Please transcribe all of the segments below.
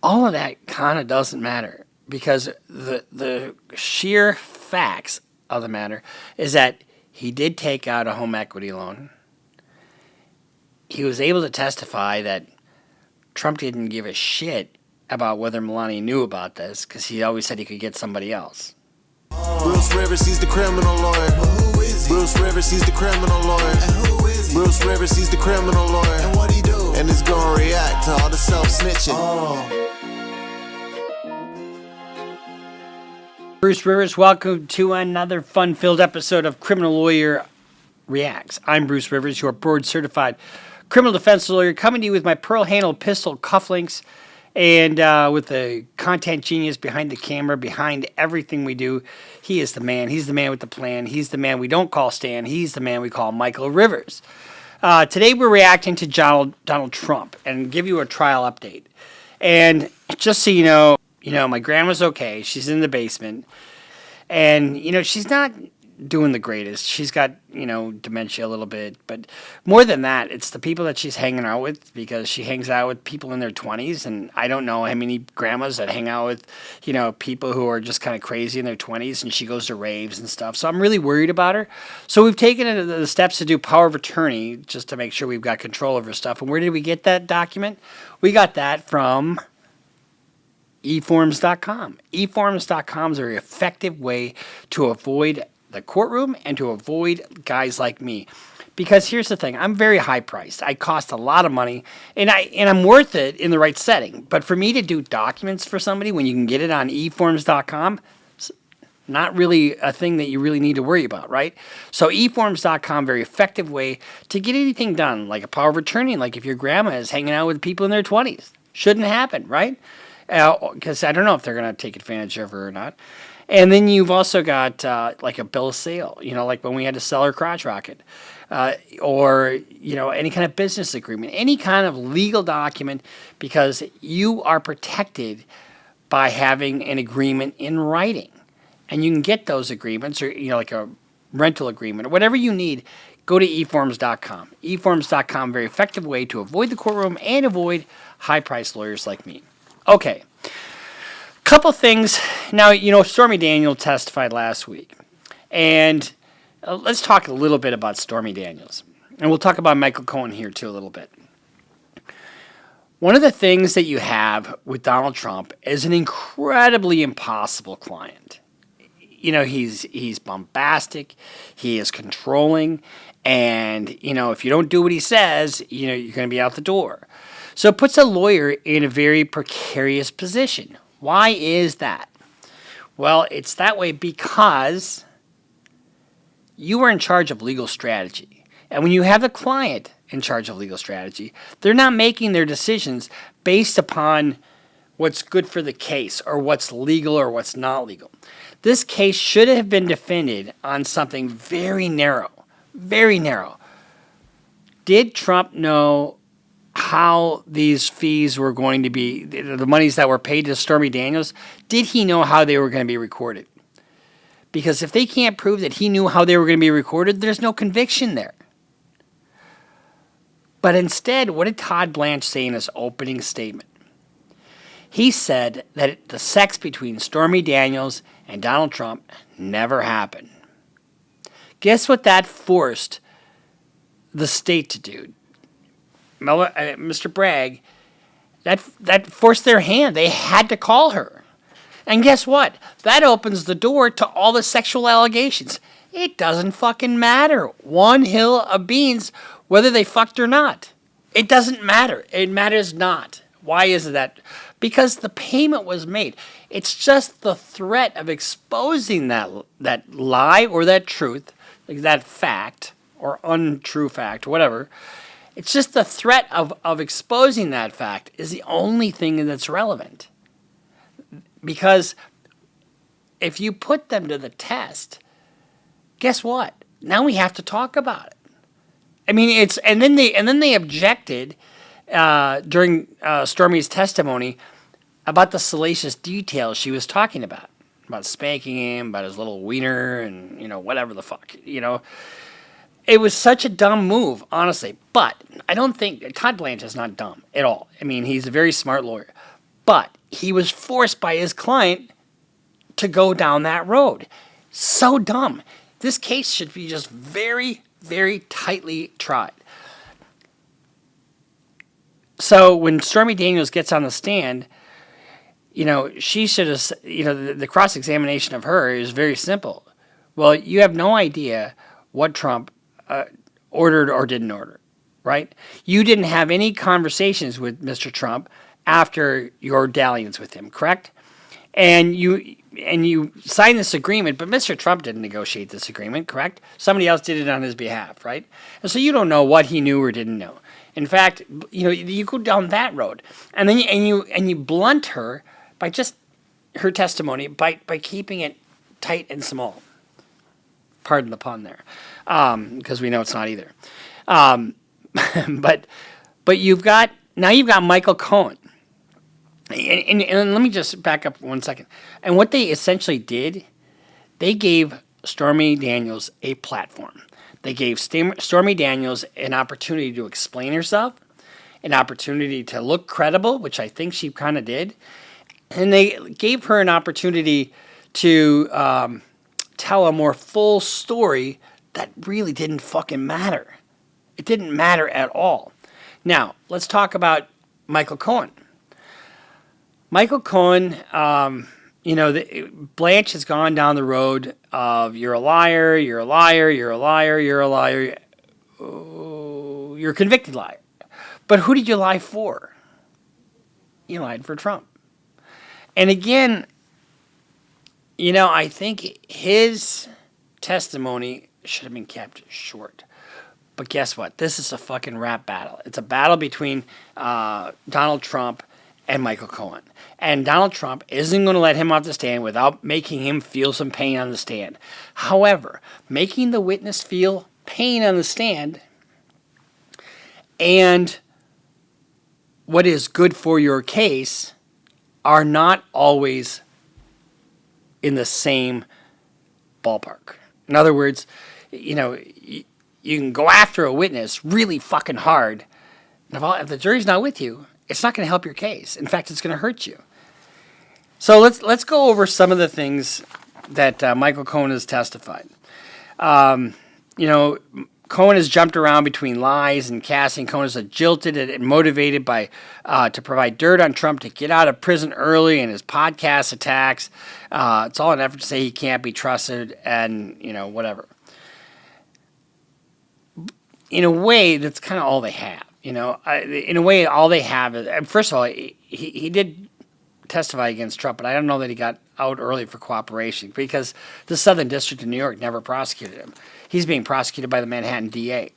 all of that kind of doesn't matter because the sheer facts of the matter is that he did take out a home equity loan. He was able to testify that Trump didn't give a shit about whether Melania knew about this because he always said he could get somebody else. Bruce Rivers, he's the criminal lawyer. Who is he? Bruce Rivers, he's the criminal lawyer. And who is he? Bruce Rivers, he's the criminal lawyer. And what he do? And he's gonna react to all the self-snitching. Bruce Rivers, welcome to another fun-filled episode of Criminal Lawyer Reacts. I'm Bruce Rivers, your board-certified criminal defense lawyer, coming to you with my pearl-handled pistol cufflinks and with the content genius behind the camera, behind everything we do. He is the man. He's the man with the plan. He's the man we don't call Stan. He's the man we call Michael Rivers. Today we're reacting to Donald Trump and give you a trial update. And just so you know, my grandma's okay. She's in the basement. And, she's not doing the greatest. She's got, dementia a little bit. But more than that, it's the people that she's hanging out with because she hangs out with people in their 20s. And I don't know how many grandmas that hang out with, people who are just kind of crazy in their 20s. And she goes to raves and stuff. So I'm really worried about her. So we've taken the steps to do power of attorney just to make sure we've got control of her stuff. And where did we get that document? We got that from eForms.com. eForms.com is a very effective way to avoid the courtroom and to avoid guys like me. Because here's the thing, I'm very high priced. I cost a lot of money and I'm worth it in the right setting. But for me to do documents for somebody when you can get it on eForms.com, it's not really a thing that you really need to worry about, right? So eForms.com, very effective way to get anything done, like a power of attorney, like if your grandma is hanging out with people in their 20s. Shouldn't happen, right? Because I don't know if they're going to take advantage of her or not. And then you've also got like a bill of sale, like when we had to sell our crotch rocket, or, any kind of business agreement, any kind of legal document, because you are protected by having an agreement in writing. And you can get those agreements or, like a rental agreement or whatever you need. Go to eForms.com. eForms.com, very effective way to avoid the courtroom and avoid high-priced lawyers like me. Okay, couple things. Now, Stormy Daniels testified last week. And let's talk a little bit about Stormy Daniels. And we'll talk about Michael Cohen here, too, a little bit. One of the things that you have with Donald Trump is an incredibly impossible client. He's bombastic, he is controlling, and, if you don't do what he says, you're going to be out the door. So it puts a lawyer in a very precarious position. Why is that? Well, it's that way because you are in charge of legal strategy. And when you have the client in charge of legal strategy, they're not making their decisions based upon what's good for the case or what's legal or what's not legal. This case should have been defended on something very narrow, very narrow. Did Trump know how these fees were going to be, the monies that were paid to Stormy Daniels, did he know how they were going to be recorded? Because if they can't prove that he knew how they were going to be recorded, there's no conviction there. But instead, what did Todd Blanche say in his opening statement? He said that the sex between Stormy Daniels and Donald Trump never happened. Guess what that forced the state to do? Mr. Bragg, that forced their hand. They had to call her. And guess what? That opens the door to all the sexual allegations. It doesn't fucking matter. One hill of beans whether they fucked or not. It doesn't matter. It matters not. Why is that? Because the payment was made. It's just the threat of exposing that lie or that truth, like that fact or untrue fact, whatever. It's just the threat of exposing that fact is the only thing that's relevant. Because if you put them to the test, guess what? Now we have to talk about it. I mean, and then they objected during Stormy's testimony about the salacious details she was talking about spanking him, about his little wiener, and whatever the fuck, It was such a dumb move, honestly. But I don't think Todd Blanche is not dumb at all. I mean, he's a very smart lawyer. But he was forced by his client to go down that road. So dumb. This case should be just very, very tightly tried. So when Stormy Daniels gets on the stand, she should have, the cross-examination of her is very simple. Well, you have no idea what Trump ordered or didn't order, right? You didn't have any conversations with Mr. Trump after your dalliance with him, correct? And you signed this agreement, but Mr. Trump didn't negotiate this agreement, correct? Somebody else did it on his behalf, right? And so you don't know what he knew or didn't know. In fact, you go down that road, and then you blunt her by just her testimony by keeping it tight and small. Pardon the pun there, because we know it's not either. But you've got Michael Cohen. And let me just back up 1 second. And what they essentially did, they gave Stormy Daniels a platform. They gave Stormy Daniels an opportunity to explain herself, an opportunity to look credible, which I think she kind of did. And they gave her an opportunity to tell a more full story that really didn't fucking matter. It didn't matter at all. Now, let's talk about Michael Cohen. Michael Cohen, Blanche has gone down the road of you're a liar, you're a liar, you're a liar, you're a liar, you're a convicted liar. But who did you lie for? You lied for Trump. And again, I think his testimony should have been kept short. But guess what? This is a fucking rap battle. It's a battle between Donald Trump and Michael Cohen. And Donald Trump isn't going to let him off the stand without making him feel some pain on the stand. However, making the witness feel pain on the stand and what is good for your case are not always in the same ballpark. In other words, you can go after a witness really fucking hard. And if the jury's not with you, it's not going to help your case. In fact, it's going to hurt you. So let's go over some of the things that Michael Cohen has testified. Cohen has jumped around between lies and casting. Cohen is jilted and motivated by to provide dirt on Trump to get out of prison early, and his podcast attacks. It's all an effort to say he can't be trusted and whatever. In a way, that's kind of all they have. In a way, all they have is, first of all, he did testify against Trump, but I don't know that he got out early for cooperation because the Southern District of New York never prosecuted him. He's being prosecuted by the Manhattan DA.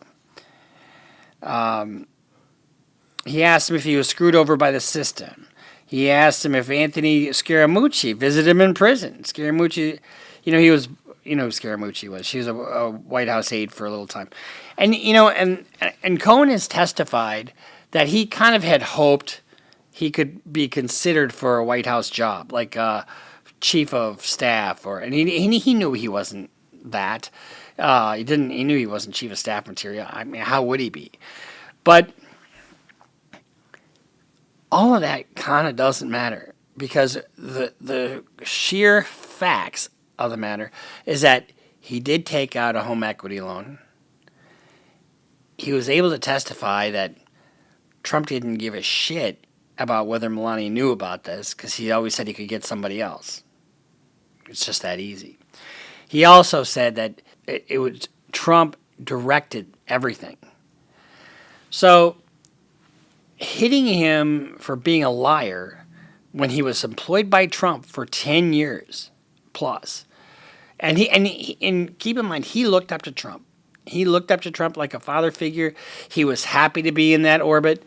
He asked him if he was screwed over by the system. He asked him if Anthony Scaramucci visited him in prison. Scaramucci, he was, who Scaramucci was. She was a White House aide for a little time. And, and Cohen has testified that he kind of had hoped he could be considered for a White House job, like chief of staff, and he knew he wasn't that. He knew he wasn't chief of staff material. I mean, how would he be? But all of that kind of doesn't matter because the sheer facts of the matter is that he did take out a home equity loan. He was able to testify that Trump didn't give a shit about whether Melania knew about this because he always said he could get somebody else. It's just that easy. He also said that it was Trump directed everything. So hitting him for being a liar when he was employed by Trump for 10 years plus, and keep in mind he looked up to Trump. He looked up to Trump like a father figure. He was happy to be in that orbit.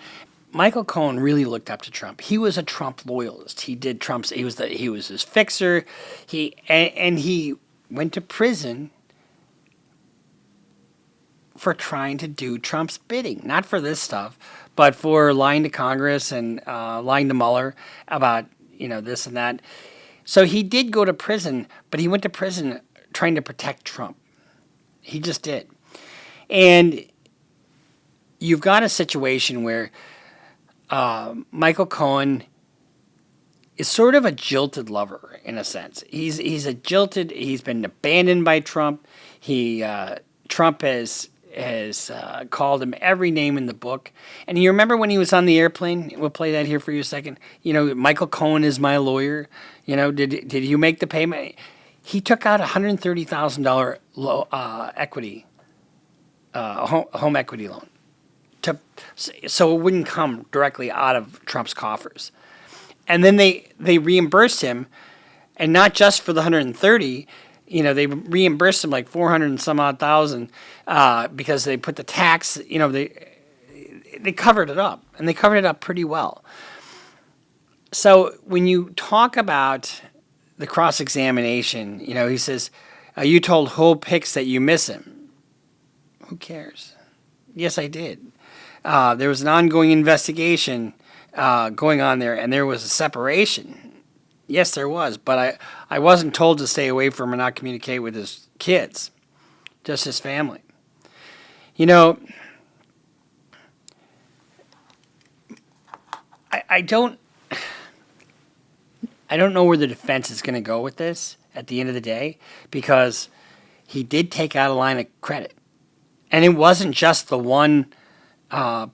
Michael Cohen really looked up to Trump. He was a Trump loyalist. He did Trump's. He was his fixer. He went to prison for trying to do Trump's bidding, not for this stuff, but for lying to Congress and lying to Mueller about this and that. So he did go to prison, but he went to prison trying to protect Trump. He just did, and you've got a situation where Michael Cohen is sort of a jilted lover in a sense. He's been abandoned by Trump. Trump has called him every name in the book. And you remember when he was on the airplane? We'll play that here for you a second. Michael Cohen is my lawyer. Did you make the payment? He took out $130,000 equity, home equity loan, so it wouldn't come directly out of Trump's coffers. And then they reimbursed him, and not just for the 130. They reimbursed him like 400 and some odd thousand because they put the tax. They covered it up, and they covered it up pretty well. So when you talk about the cross-examination, he says, you told Hope Hicks that you miss him. Who cares? Yes, I did. There was an ongoing investigation going on there, and there was a separation. Yes, there was, but I wasn't told to stay away from or not communicate with his kids, just his family. I don't know where the defense is going to go with this at the end of the day, because he did take out a line of credit, and it wasn't just the one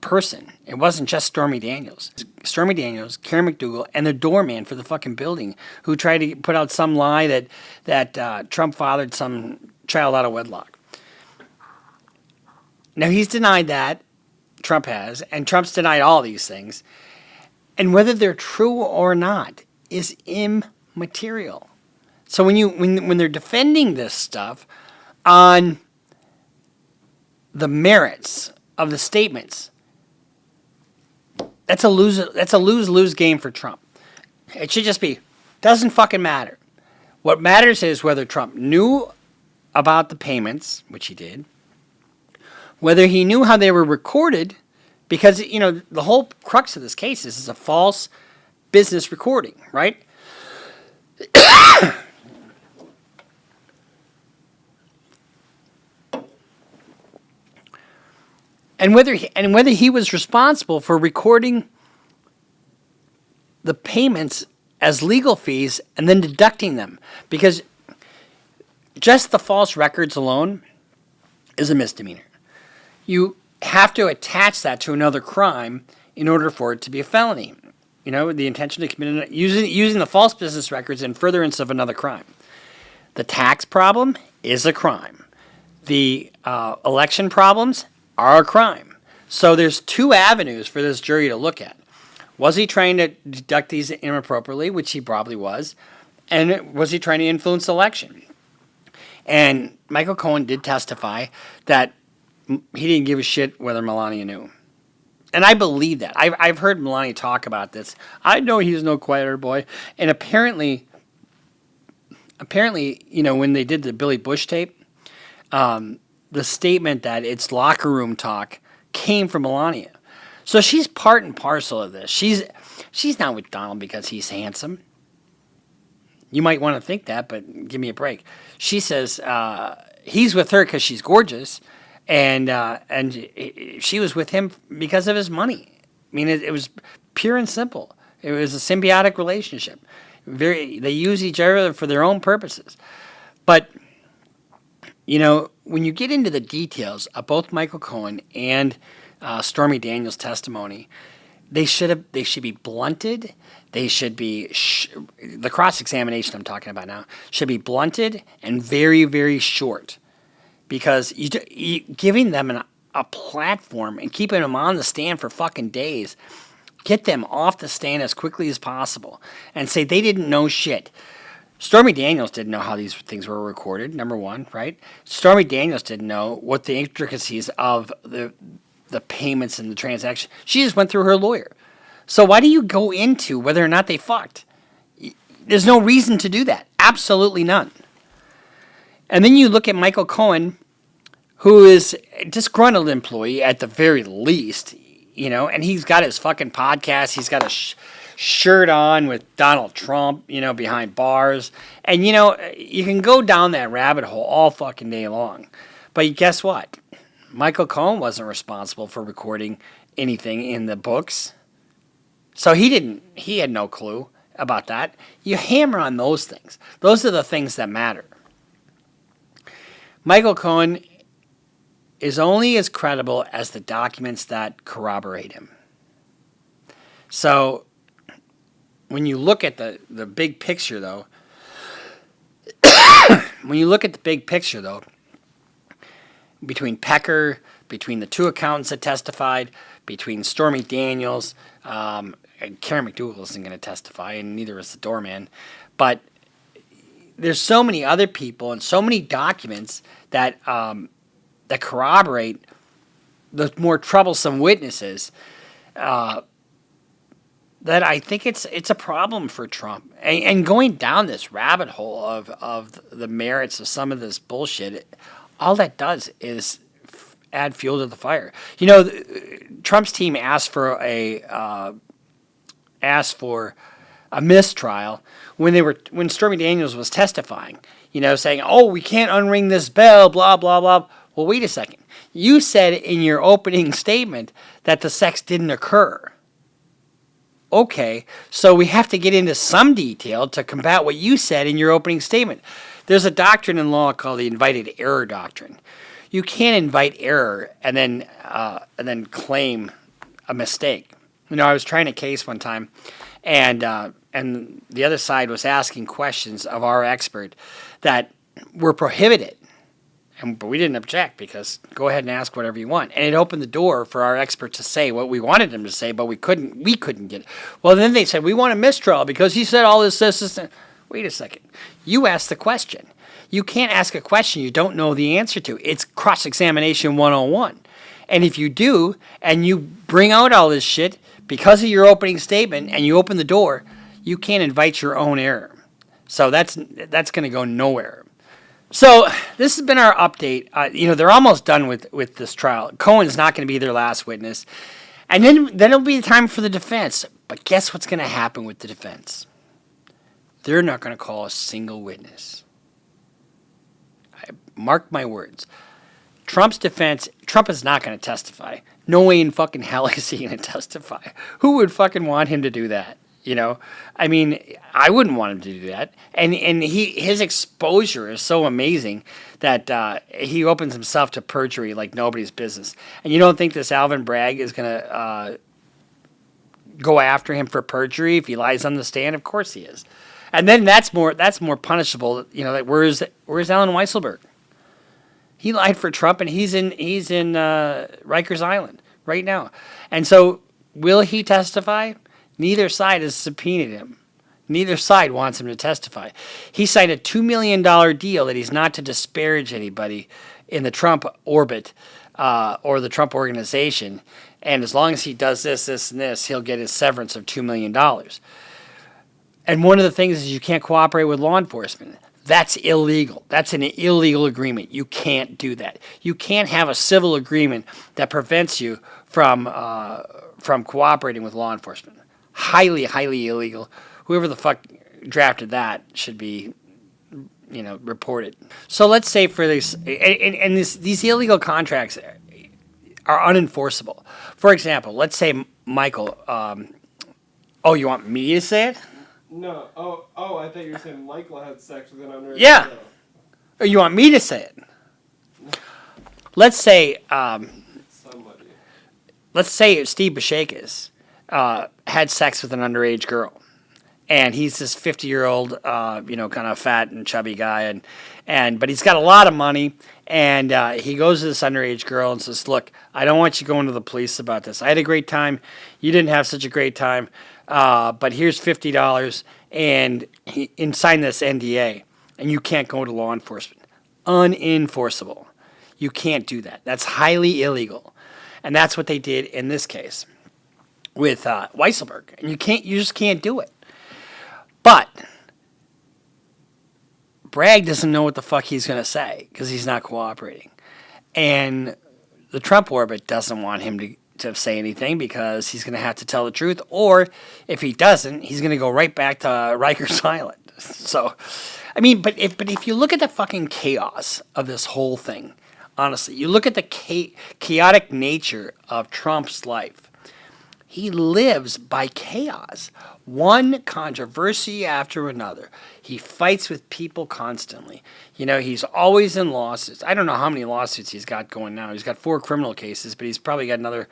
person. It wasn't just Stormy Daniels. Stormy Daniels, Karen McDougal, and the doorman for the fucking building who tried to put out some lie that Trump fathered some child out of wedlock. Now, he's denied that. Trump has. And Trump's denied all these things. And whether they're true or not is immaterial. So when they're defending this stuff on the merits of the statements, that's a lose-lose game for Trump. It should just be, doesn't fucking matter. What matters is whether Trump knew about the payments, which he did, whether he knew how they were recorded, because, the whole crux of this case is a false business recording, right? And whether he was responsible for recording the payments as legal fees and then deducting them, because just the false records alone is a misdemeanor. You have to attach that to another crime in order for it to be a felony. The intention to commit using the false business records in furtherance of another crime. The tax problem is a crime. The election problems are a crime. So there's two avenues for this jury to look at. Was he trying to deduct these inappropriately, which he probably was, and was he trying to influence the election? And Michael Cohen did testify that he didn't give a shit whether Melania knew. And I believe that. I've heard Melania talk about this. I know he's no quieter boy. And apparently, when they did the Billy Bush tape, the statement that it's locker room talk came from Melania. So she's part and parcel of this. She's not with Donald because he's handsome. You might want to think that, but give me a break. She says he's with her because she's gorgeous, and she was with him because of his money. I mean, it was pure and simple. It was a symbiotic relationship. They use each other for their own purposes. But when you get into the details of both Michael Cohen and Stormy Daniels' testimony, they should be blunted. They should be the cross-examination I'm talking about now should be blunted and very, very short, because giving them a platform and keeping them on the stand for fucking days, get them off the stand as quickly as possible and say they didn't know shit. Stormy Daniels didn't know how these things were recorded, number one, right? Stormy Daniels didn't know what the intricacies of the payments and the transaction. She just went through her lawyer. So why do you go into whether or not they fucked? There's no reason to do that. Absolutely none. And then you look at Michael Cohen, who is a disgruntled employee at the very least, and he's got his fucking podcast. He's got a shirt on with Donald Trump, behind bars. And, you can go down that rabbit hole all fucking day long. But guess what? Michael Cohen wasn't responsible for recording anything in the books. So he had no clue about that. You hammer on those things. Those are the things that matter. Michael Cohen is only as credible as the documents that corroborate him. So when you look at the big picture, though, between Pecker, between the two accountants that testified, between Stormy Daniels, and Karen McDougal isn't going to testify, and neither is the doorman. But there's so many other people and so many documents that that corroborate the more troublesome witnesses that I think it's a problem for Trump. And going down this rabbit hole of the merits of some of this bullshit, all that does is add fuel to the fire. You know, Trump's team asked for a mistrial when Stormy Daniels was testifying. You know, saying, "Oh, we can't unring this bell," blah blah blah. Well, wait a second. You said in your opening statement that the sex didn't occur. Okay, so we have to get into some detail to combat what you said in your opening statement. There's a doctrine in law called the invited error doctrine. You can't invite error and then claim a mistake. You know, I was trying a case one time, and the other side was asking questions of our expert that were prohibited. But we didn't object because go ahead and ask whatever you want. And it opened the door for our expert to say what we wanted him to say, but we couldn't get it. Well, then they said, we want a mistrial because he said all this. Wait a second. You asked the question. You can't ask a question you don't know the answer to. It's cross-examination 101. And if you do, and you bring out all this shit because of your opening statement and you open the door, you can't invite your own error. So that's going to go nowhere. So this has been our update. They're almost done with this trial. Cohen's not going to be their last witness. And then it'll be time for the defense. But guess what's going to happen with the defense? They're not going to call a single witness. Mark my words. Trump's defense, Trump is not going to testify. No way in fucking hell is he going to testify. Who would fucking want him to do that? You know, I mean, I wouldn't want him to do that. And his exposure is so amazing that he opens himself to perjury like nobody's business. And you don't think this Alvin Bragg is going to go after him for perjury if he lies on the stand? Of course he is. And then that's more punishable. You know, like where's Alan Weisselberg? He lied for Trump, and he's in Rikers Island right now. And so, will he testify? Neither side has subpoenaed him. Neither side wants him to testify. He signed a $2 million deal that he's not to disparage anybody in the Trump orbit or the Trump organization. And as long as he does this, and this, he'll get his severance of $2 million. And one of the things is you can't cooperate with law enforcement. That's illegal. That's an illegal agreement. You can't do that. You can't have a civil agreement that prevents you from cooperating with law enforcement. Highly, highly illegal. Whoever the fuck drafted that should be, reported. So let's say for this, and these illegal contracts are unenforceable. For example, let's say Michael. You want me to say it? No. Oh! I thought you were saying Michael had sex with an underage Yeah. girl. Or you want me to say it? Let's say. Somebody. Let's say Steve Bashakis had sex with an underage girl, and he's this 50-year-old, kind of fat and chubby guy, but he's got a lot of money, and he goes to this underage girl and says, "Look, I don't want you going to the police about this. I had a great time. You didn't have such a great time, but here's $50, and sign this NDA, and you can't go to law enforcement. Unenforceable. You can't do that. That's highly illegal, and that's what they did in this case with Weisselberg, and you just can't do it. But Bragg doesn't know what the fuck he's going to say because he's not cooperating, and the Trump orbit doesn't want him to say anything because he's going to have to tell the truth, or if he doesn't, he's going to go right back to Rikers Island. So, I mean, but if you look at the fucking chaos of this whole thing, honestly, you look at the chaotic nature of Trump's life. He lives by chaos, one controversy after another. He fights with people constantly. He's always in lawsuits. I don't know how many lawsuits he's got going now. He's got 4 criminal cases, but he's probably got another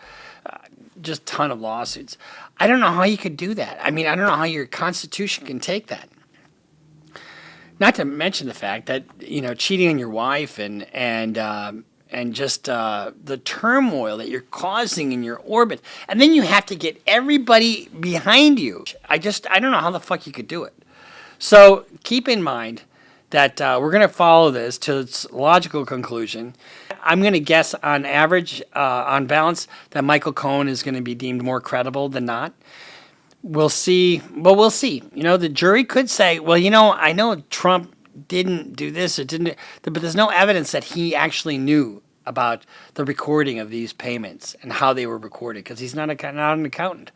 just ton of lawsuits. I don't know how you could do that. I don't know how your Constitution can take that. Not to mention the fact that, cheating on your wife and just the turmoil that you're causing in your orbit. And then you have to get everybody behind you. I don't know how the fuck you could do it. So keep in mind that we're going to follow this to its logical conclusion. I'm going to guess on average, on balance, that Michael Cohen is going to be deemed more credible than not. We'll see. But we'll see. The jury could say, well, I know Trump didn't do this or didn't, but there's no evidence that he actually knew about the recording of these payments and how they were recorded because he's not an accountant.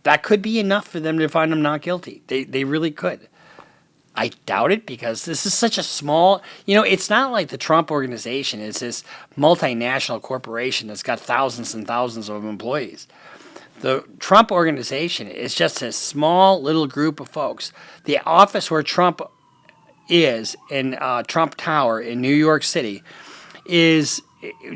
That could be enough for them to find him not guilty. They really could. I doubt it because this is such a small, it's not like the Trump organization is this multinational corporation that's got thousands and thousands of employees. The Trump organization is just a small little group of folks. The office where Trump is in Trump Tower in New York City is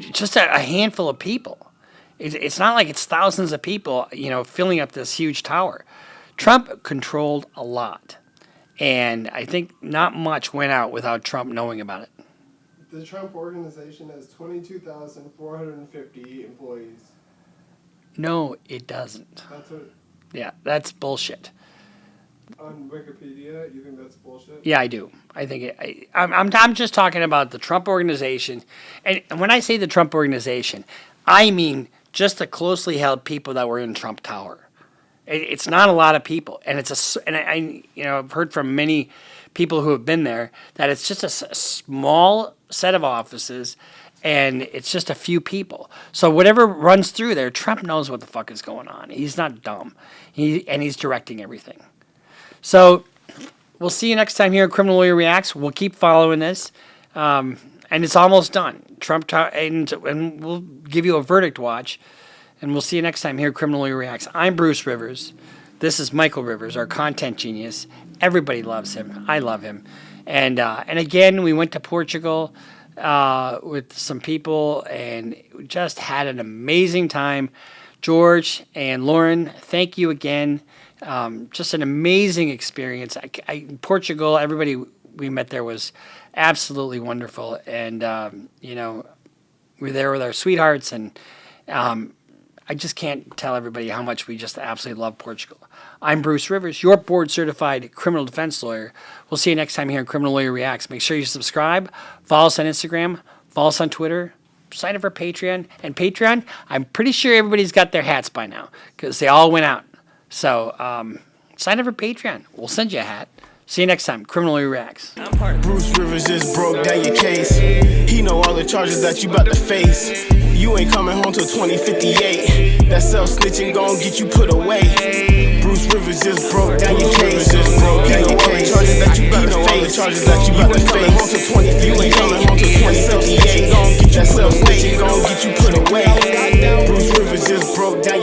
just a handful of people. It's not like it's thousands of people, filling up this huge tower. Trump controlled a lot. And I think not much went out without Trump knowing about it. The Trump organization has 22,450 employees. No, it doesn't. That's what... Yeah, that's bullshit. On Wikipedia, you think that's bullshit? Yeah, I do. I think I'm just talking about the Trump organization. And when I say the Trump organization, I mean just the closely held people that were in Trump Tower. It's not a lot of people, and I've heard from many people who have been there that it's just a small set of offices, and it's just a few people. So whatever runs through there, Trump knows what the fuck is going on. He's not dumb, he's directing everything. So we'll see you next time here at Criminal Lawyer Reacts. We'll keep following this, and it's almost done. And we'll give you a verdict watch. And we'll see you next time here at Criminal Lawyer Reacts. I'm Bruce Rivers. This is Michael Rivers, our content genius. Everybody loves him. I love him. And again, we went to Portugal with some people and just had an amazing time. George and Lauren, thank you again. Just an amazing experience. Portugal, everybody we met there was absolutely wonderful. And, we were there with our sweethearts and... I just can't tell everybody how much we just absolutely love Portugal. I'm Bruce Rivers, your board-certified criminal defense lawyer. We'll see you next time here on Criminal Lawyer Reacts. Make sure you subscribe, follow us on Instagram, follow us on Twitter, sign up for Patreon. And Patreon, I'm pretty sure everybody's got their hats by now because they all went out. So sign up for Patreon. We'll send you a hat. See you next time. Criminal Lawyer Reacts. Bruce Rivers just broke down your case. He know all the charges that you about to face. You ain't coming home till 2058. That self-snitching gon' get you put away. Bruce Rivers just broke down your case.